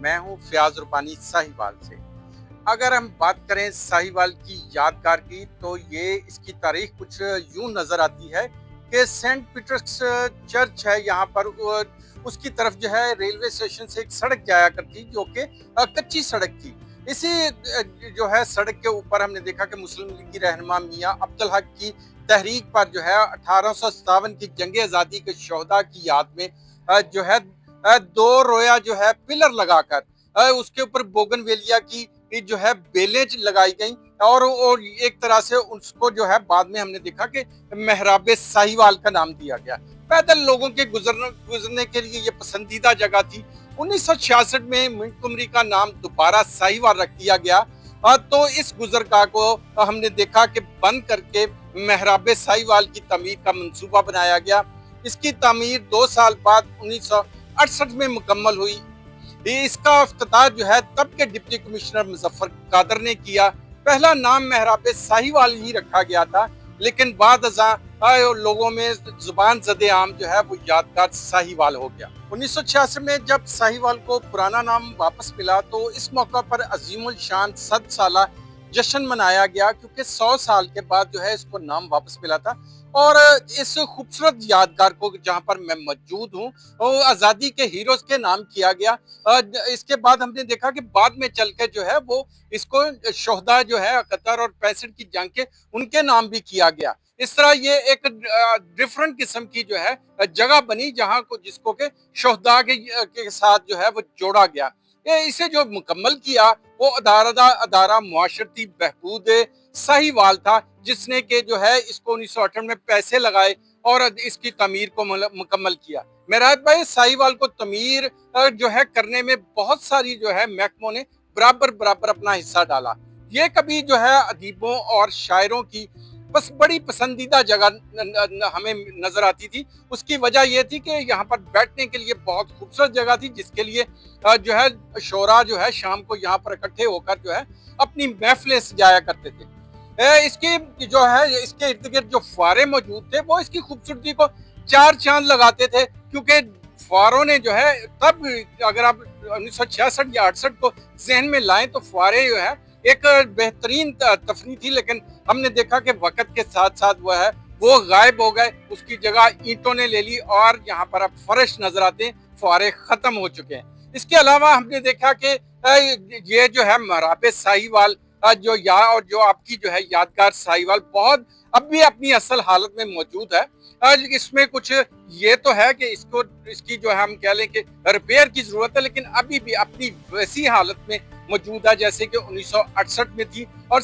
मैं हूं फयाज रुपानी साहिवाल से। अगर हम बात करें साहिवाल की यादगार की तो ये इसकी तारीख कुछ यूं नजर आती है कि सेंट पीटर्स चर्च है यहाँ पर, उसकी तरफ जो है रेलवे स्टेशन से एक सड़क जाया करती जो कि कच्ची सड़क थी। इसी जो है सड़क के ऊपर हमने देखा कि मुस्लिम लीग की रहनुमा मियां अब्दुल हक की तहरीक पर जो है 1857 की जंग आज़ादी के शोहदा की याद में जो है दो रोया जो है पिलर लगाकर उसके ऊपर बोगनवेलिया की जो है बेलें लगाई गई और एक तरह से उसको जो है बाद में हमने देखा कि मेहराब साहिवाल का नाम दिया गया। पैदल लोगों के गुजरने के लिए ये पसंदीदा जगह थी। 1966 में मिंटगोमरी का नाम दोबारा साहिवाल रख दिया गया। तो इस गुजरगाह को हमने देखा कि बंद करके मेहराब साहिवाल की तमीर का मंसूबा बनाया गया। इसकी तामीर 2 साल बाद 1968 में मुकम्मल हुई। इसका इफ्तिताह जो है तब के डिप्टी कमिश्नर मुजफ्फर कादर ने किया। पहला नाम मेहराब साहिवाल ही रखा गया था, लेकिन बाद लोगों में जुबान ज़दे आम जो है वो यादगार साहिवाल हो गया। 1986 में जब साहिवाल को पुराना नाम वापस मिला तो इस मौका पर अजीमुल शान 100 साला जश्न मनाया गया, क्योंकि 100 साल के बाद जो है इसको नाम वापस मिला था। और इस खूबसूरत यादगार को जहां पर मैं मौजूद हूँ वो आज़ादी के हीरोज के नाम किया गया। इसके बाद हमने देखा कि बाद में चल के जो है वो इसको शोहदा जो है 71 और 65 की जंग के उनके नाम भी किया गया। इस तरह ये एक डिफरेंट किस्म की जो है जगह बनी जहां को जिसको के शोहदा के साथ जो है वो जोड़ा गया। ये इसे जो मुकम्मल किया वो अदारा मुआशरती बहबूद साहिवाल था, जिसने के जो है इसको 1958 में पैसे लगाए और इसकी तमीर को मुकम्मल किया। मेराज भाई साहिवाल को तमीर जो है करने में बहुत सारी जो है महकमों ने बराबर बराबर अपना हिस्सा डाला। ये कभी जो है अदीबों और शायरों की बस बड़ी पसंदीदा जगह हमें नजर आती थी। उसकी वजह यह थी कि यहाँ पर बैठने के लिए बहुत खूबसूरत जगह थी, जिसके लिए जो है शोरा जो है शाम को यहाँ पर इकट्ठे होकर जो है अपनी महफिलें सजाया करते थे। इसकी जो है इसके इर्द गिर्द जो फुआरे मौजूद थे वो इसकी खूबसूरती को चार चांद लगाते थे, क्योंकि फुआरों ने जो है तब, अगर आप 1966 या 68 को जहन में लाएं तो फुआरे जो है एक बेहतरीन तफरी थी। लेकिन हमने देखा कि वक्त के साथ साथ वो गायब हो गए, उसकी जगह ईंटों ने ले ली और यहाँ पर अब फर्श नजर आते हैं, फुआरे खत्म हो चुके हैं। इसके अलावा हमने देखा कि ये जो है मेहराब साहिवाल और जो आपकी जो है यादगार साहिवाल बहुत अब भी अपनी असल हालत में मौजूद है। इसमें कुछ ये तो है कि इसकी जो है हम कह लें कि रिपेयर की जरूरत है, लेकिन अभी भी अपनी वैसी हालत में मौजूद है जैसे कि 1968 में थी। और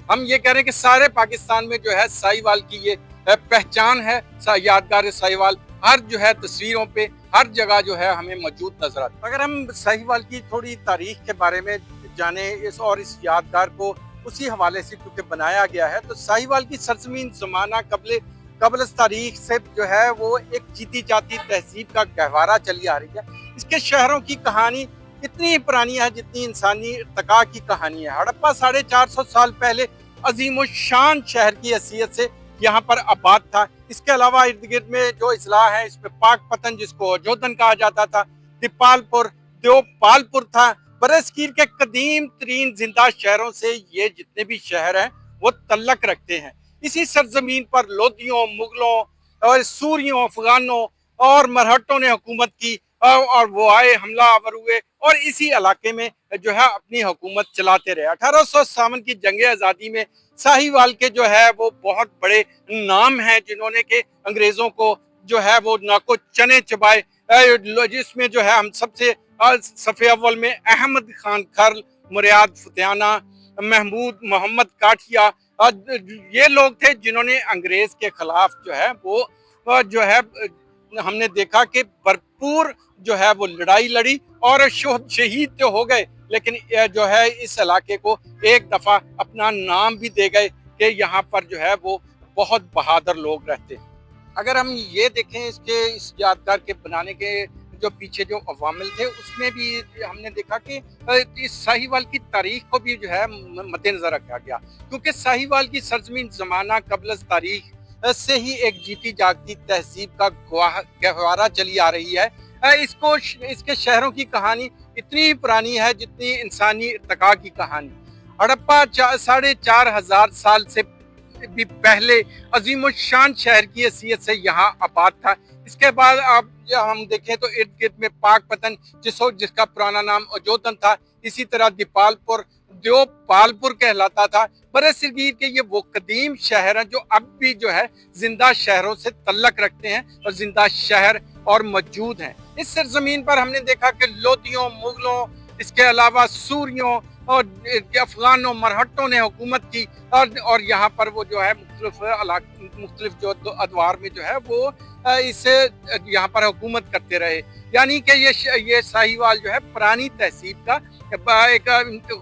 हम ये कह रहे हैं कि सारे पाकिस्तान में जो है साहिवाल की ये पहचान है। यादगार साहिवाल हर जो है तस्वीरों पे हर जगह जो है हमें मौजूद नजर आता है। अगर हम साहिवाल की थोड़ी तारीख के बारे में जाने इस यादगार को उसी हवाले से क्योंकि बनाया गया है, तो साहिवाल की सरजमीन ज़माना कबल तारीख से जो है वो एक जीती जाती तहजीब का गहवारा चली आ रही है। इसके शहरों की कहानी इतनी पुरानी है जितनी इंसानी इर्तिका की कहानी है। हड़प्पा 450 साल पहले अजीम शान शहर की हैसियत से यहाँ पर आबाद था। इसके अलावा इर्द गिर्द में जो इजला है इसमें पाक पतन, जिसको जोधन कहा जाता था, देवपालपुर था। बरसकीर के कदीम तरीन जिंदा शहरों से ये जितने भी शहर हैं वो तल्लक रखते हैं। इसी सरजमीन पर लोदियों, मुगलों और सूरियों, अफगानों और मरहटों ने हुकूमत की और वो आए, हमला आवर हुए और इसी इलाके में जो है अपनी हुकूमत चलाते रहे। 1857 की जंग आज़ादी में साहिवाल के जो है वो बहुत बड़े नाम हैं, जिन्होंने के अंग्रेजों को जो है वो नाको चने चबाए। जिसमें जो है हम सबसे सफ़े अव्वल में अहमद खान खर्ल, मुराद फतेहाना, महमूद मोहम्मद काठिया, ये लोग थे जिन्होंने अंग्रेज के खिलाफ जो है वो जो है हमने देखा कि भरपूर जो है वो लड़ाई लड़ी और शहीद तो हो गए, लेकिन जो है इस इलाके को एक दफा अपना नाम भी दे गए कि यहाँ पर जो है वो बहुत बहादुर लोग रहते हैं। अगर हम ये देखें इस यादगार के बनाने के जो पीछे जो अवामिल थे, उसमें भी हमने देखा कि इस साहिवाल की तारीख को भी जो है मद्देनजर रखा गया, क्योंकि साहिवाल की सरजमीन ज़माना कबल तारीख से ही एक जीती जागती तहजीब का गहवारा चली आ रही है। इसके शहरों की कहानी اتنی پرانی ہے جتنی انسانی ارتقاء کی کہانی۔ ہڑپا 4,500 سال سے بھی پہلے عظیم الشان شہر کی حیثیت سے یہاں آباد تھا۔ اس کے بعد اب ہم دیکھیں تو ارد گرد میں پاک پتن جس کا پرانا نام اجودن تھا، اسی طرح دیو پالپور کہلاتا تھا۔ برصغیر کے یہ وہ قدیم شہر ہیں جو اب بھی جو ہے زندہ شہروں سے تعلق رکھتے ہیں اور زندہ شہر اور موجود ہیں۔ اس سرزمین پر ہم نے دیکھا کہ لودھیوں، مغلوں، اس کے علاوہ سوریوں اور افغانوں، مرہٹوں نے حکومت کی اور یہاں پر وہ جو ہے مختلف جو ادوار میں جو ہے وہ اسے یہاں پر حکومت کرتے رہے۔ یعنی کہ یہ ساہیوال جو ہے پرانی تہذیب کا ایک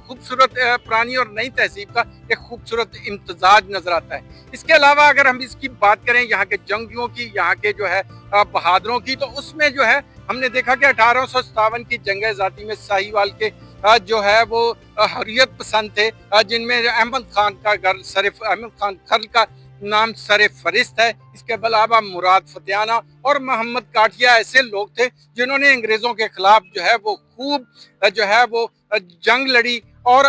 خوبصورت پرانی اور نئی تہذیب کا ایک خوبصورت امتزاج نظر آتا ہے۔ اس کے علاوہ اگر ہم اس کی بات کریں یہاں کے جنگجوؤں کی، یہاں کے جو ہے بہادروں کی، تو اس میں جو ہے ہم نے دیکھا کہ 1857 کی جنگ آزادی میں ساہیوال کے جو ہے وہ حریت پسند تھے، جن میں احمد خان کھرل کا نام سر فہرست ہے۔ اس کے علاوہ مراد فتیانہ اور محمد کاٹیا ایسے لوگ تھے جنہوں نے انگریزوں کے خلاف جو ہے وہ خوب جو ہے وہ جنگ لڑی اور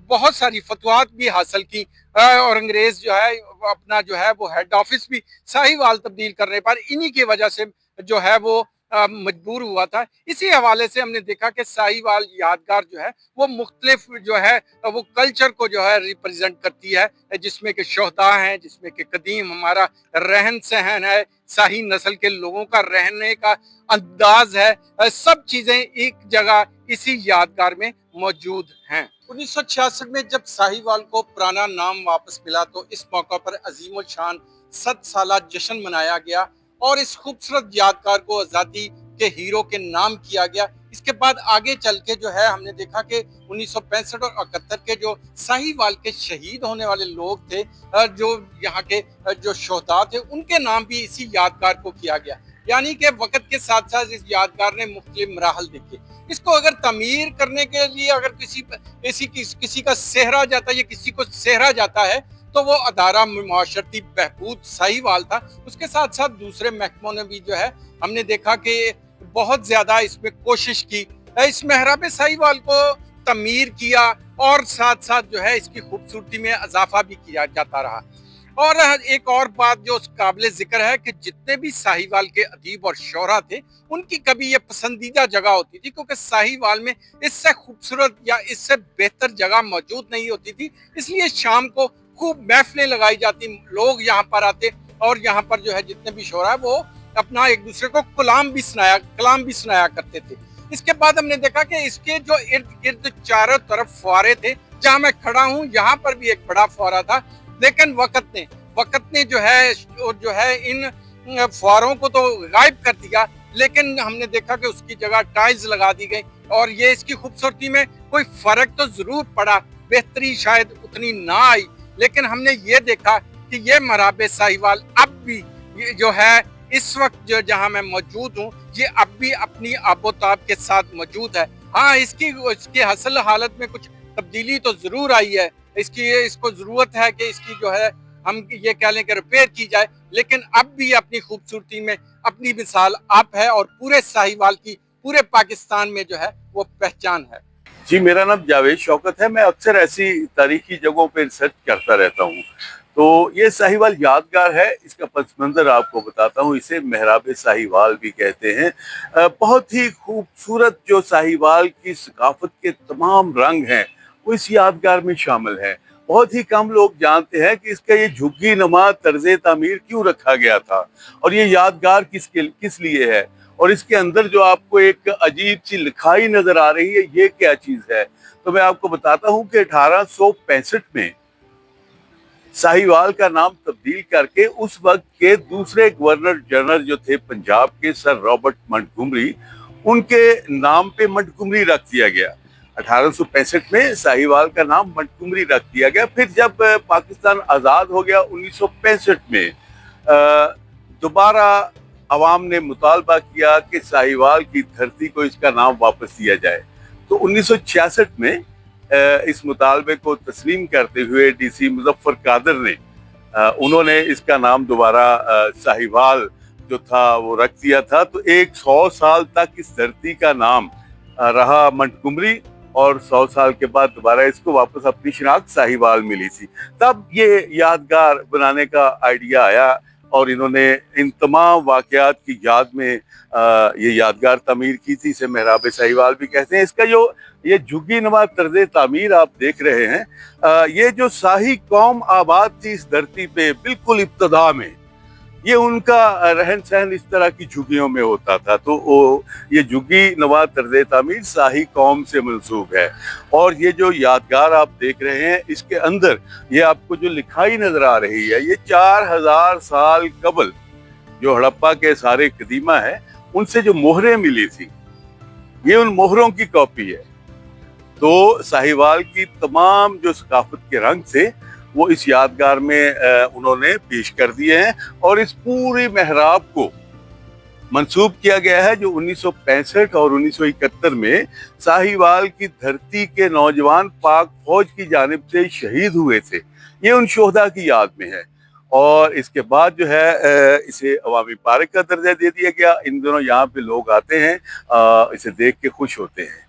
بہت ساری فتوحات بھی حاصل کی، اور انگریز جو ہے اپنا جو ہے وہ ہیڈ آفس بھی ساہیوال تبدیل کرنے پر انہی کی وجہ سے جو ہے وہ مجبور ہوا تھا۔ اسی حوالے سے ہم نے دیکھا کہ ساہیوال یادگار جو ہے وہ مختلف جو ہے وہ کلچر کو جو ہے ریپرزینٹ کرتی ہے، جس میں کہ شہداء ہیں، جس میں کہ قدیم ہمارا رہن سہن ہے، شاہی نسل کے لوگوں کا رہنے کا انداز ہے، سب چیزیں ایک جگہ اسی یادگار میں موجود ہیں۔ 1966 میں جب ساہیوال کو پرانا نام واپس ملا تو اس موقع پر عظیم الشان 7 سالہ جشن منایا گیا اور اس خوبصورت یادگار کو آزادی کے ہیرو کے نام کیا گیا۔ اس کے بعد آگے چل کے جو ہے ہم نے دیکھا کہ 1965 اور 71 کے جو ساہیوال کے شہید ہونے والے لوگ تھے، جو یہاں کے جو شہداء تھے، ان کے نام بھی اسی یادگار کو کیا گیا۔ یعنی کہ وقت کے ساتھ ساتھ اس یادگار نے مختلف مراحل دیکھے۔ اس کو اگر تعمیر کرنے کے لیے اگر کسی کا سہرا جاتا ہے یا کسی کو سہرا جاتا ہے تو وہ ادارہ معاشرتی بہبود ساہیوال تھا۔ اس کے ساتھ ساتھ دوسرے محکموں نے بھی جو ہے ہم نے دیکھا کہ بہت زیادہ اس میں کوشش کی، اس محراب ساہیوال کو تعمیر کیا اور ساتھ ساتھ جو ہے اس کی خوبصورتی میں اضافہ بھی کیا جاتا رہا۔ اور ایک اور بات جو قابل ذکر ہے کہ جتنے بھی ساہیوال کے ادیب اور شعراء تھے ان کی کبھی یہ پسندیدہ جگہ ہوتی تھی، کیونکہ ساہیوال میں اس سے خوبصورت یا اس سے بہتر جگہ موجود نہیں ہوتی تھی، اس لیے شام کو خوب محفلیں لگائی جاتی، لوگ یہاں پر آتے اور یہاں پر جو ہے جتنے بھی شعراء وہ اپنا ایک دوسرے کو کلام بھی سنایا کرتے تھے۔ اس کے بعد ہم نے دیکھا کہ اس کے جو ارد گرد چاروں طرف فوارے تھے، جہاں میں کھڑا ہوں یہاں پر بھی ایک بڑا فوارہ تھا، لیکن وقت نے جو ہے ان فواروں کو تو غائب کر دیا، لیکن ہم نے دیکھا کہ اس کی جگہ ٹائلز لگا دی گئی اور یہ اس کی خوبصورتی میں کوئی فرق تو ضرور پڑا، بہتری شاید اتنی نہ آئی، لیکن ہم نے یہ دیکھا کہ یہ محراب ساہیوال اب بھی جو ہے اس وقت جہاں میں موجود ہوں یہ اب بھی اپنی آب و تاب کے ساتھ موجود ہے۔ ہاں اس کی اصل حالت میں کچھ تبدیلی تو ضرور آئی ہے، اس کو ضرورت ہے کہ اس کی جو ہے ہم یہ کہہ لیں کہ ریپیئر کی جائے، لیکن اب بھی اپنی خوبصورتی میں اپنی مثال آپ ہے اور پورے ساہیوال کی پورے پاکستان میں جو ہے وہ پہچان ہے۔ جی، میرا نام جاوید شوکت ہے۔ میں اکثر ایسی تاریخی جگہوں پہ ریسرچ کرتا رہتا ہوں، تو یہ ساہیوال یادگار ہے، اس کا پس منظر آپ کو بتاتا ہوں۔ اسے محراب ساہیوال بھی کہتے ہیں۔ بہت ہی خوبصورت جو ساہیوال کی ثقافت کے تمام رنگ ہیں وہ اس یادگار میں شامل ہیں۔ بہت ہی کم لوگ جانتے ہیں کہ اس کا یہ جھگی نما طرز تعمیر کیوں رکھا گیا تھا اور یہ یادگار کس لیے ہے، اور اس کے اندر جو آپ کو ایک عجیب سی لکھائی نظر آ رہی ہے یہ کیا چیز ہے۔ تو میں آپ کو بتاتا ہوں کہ 1865 میں ساہیوال کا نام تبدیل کر کے اس وقت کے دوسرے گورنر جنرل جو تھے پنجاب کے سر رابرٹ منٹگمری، ان کے نام پہ منٹگمری رکھ دیا گیا۔ 1865 میں ساہیوال کا نام منٹگمری رکھ دیا گیا۔ پھر جب پاکستان آزاد ہو گیا 1965 میں دوبارہ عوام نے مطالبہ کیا کہ ساہیوال کی دھرتی کو اس کا نام واپس دیا جائے، تو 1966 میں اس مطالبے کو تسلیم کرتے ہوئے ڈی سی مظفر قادر نے انہوں نے اس کا نام دوبارہ ساہیوال جو تھا وہ رکھ دیا تھا۔ تو 100 سال تک اس دھرتی کا نام रहा मंटगुमरी, और 100 साल के बाद दोबारा इसको वापस अपनी शिनाख्त साहिवाल मिली थी। तब ये यादगार बनाने का आइडिया आया और इन्होंने इन तमाम वाक़यात की याद में ये यादगार तमीर की थी। इसे मेहराब साहिवाल भी कहते हैं। इसका जो ये झुग्गी नुमा तर्ज़े तामीर आप देख रहे हैं, ये जो शाही कौम आबाद थी इस धरती पे बिल्कुल इब्तदा में, ये उनका रहन सहन इस तरह की झुग्गियों में होता था। तो ये झुग्गी नुमा तर्ज़े तामीर शाही कौम से मंसूब है। और ये जो यादगार आप देख रहे हैं, इसके अंदर ये आपको जो लिखाई नजर आ रही है, ये 4000 साल कबल जो हड़प्पा के सारे कदीमा है उनसे जो मोहरें मिली थी, ये उन मोहरों की कॉपी है। तो साहिवाल की तमाम जो सकाफत के रंग थे वो इस यादगार में उन्होंने पेश कर दिए हैं। और इस पूरी मेहराब को मंसूब किया गया है जो 1965 और 1971 में साहिवाल की धरती के नौजवान पाक फौज की जानिब से शहीद हुए थे। ये उन शोहदा की याद में है। और इसके बाद जो है इसे अवामी पार्क का दर्जा दे दिया गया। इन दिनों यहाँ पे लोग आते हैं, इसे देख के खुश होते हैं।